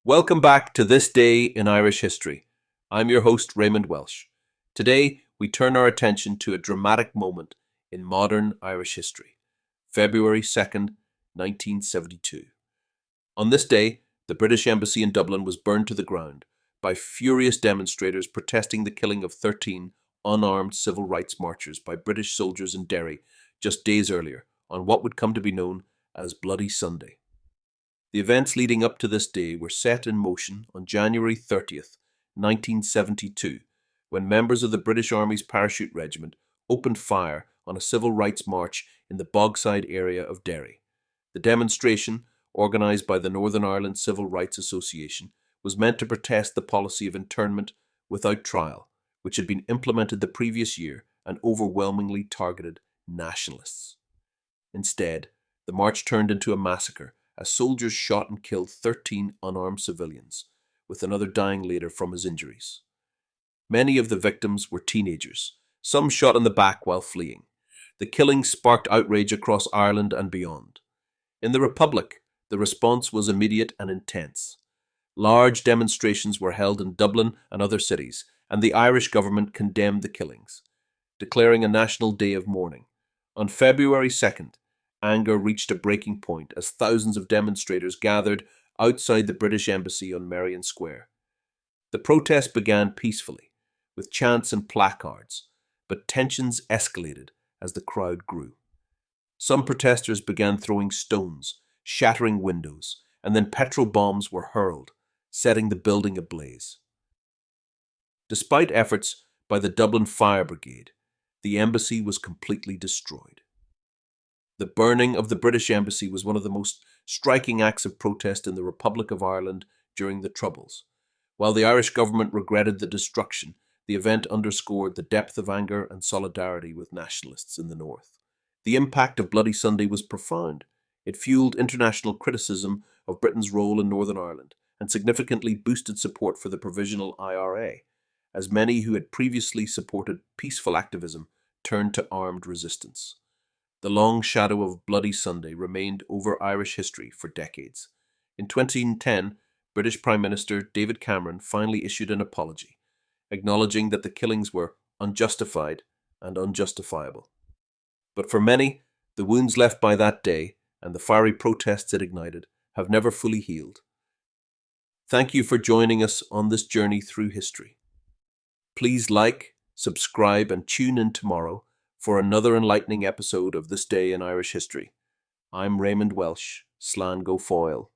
Welcome back to This Day in Irish History. I'm your host, Raymond Welsh. Today, we turn our attention to a dramatic moment in modern Irish history, February 2nd, 1972. On this day, the British Embassy in Dublin was burned to the ground by furious demonstrators protesting the killing of 13 unarmed civil rights marchers by British soldiers in Derry just days earlier on what would come to be known as Bloody Sunday. The events leading up to this day were set in motion on January 30th, 1972, when members of the British Army's Parachute Regiment opened fire on a civil rights march in the Bogside area of Derry. The demonstration, organised by the Northern Ireland Civil Rights Association, was meant to protest the policy of internment without trial, which had been implemented the previous year and overwhelmingly targeted nationalists. Instead, the march turned into a massacre as soldiers shot and killed 13 unarmed civilians, with another dying later from his injuries. Many of the victims were teenagers, some shot in the back while fleeing. The killings sparked outrage across Ireland and beyond. In the Republic, the response was immediate and intense. Large demonstrations were held in Dublin and other cities, and the Irish government condemned the killings, declaring a national day of mourning. On February 2nd, anger reached a breaking point as thousands of demonstrators gathered outside the British Embassy on Merrion Square. The protest began peacefully, with chants and placards, but tensions escalated as the crowd grew. Some protesters began throwing stones, shattering windows, and then petrol bombs were hurled, setting the building ablaze. Despite efforts by the Dublin Fire Brigade, the embassy was completely destroyed. The burning of the British Embassy was one of the most striking acts of protest in the Republic of Ireland during the Troubles. While the Irish government regretted the destruction, the event underscored the depth of anger and solidarity with nationalists in the North. The impact of Bloody Sunday was profound. It fueled international criticism of Britain's role in Northern Ireland and significantly boosted support for the Provisional IRA, as many who had previously supported peaceful activism turned to armed resistance. The long shadow of Bloody Sunday remained over Irish history for decades. In 2010, British Prime Minister David Cameron finally issued an apology, acknowledging that the killings were unjustified and unjustifiable. But for many, the wounds left by that day and the fiery protests it ignited have never fully healed. Thank you for joining us on this journey through history. Please like, subscribe, and tune in tomorrow for another enlightening episode of This Day in Irish History. I'm Raymond Welsh, Slán go Fóill.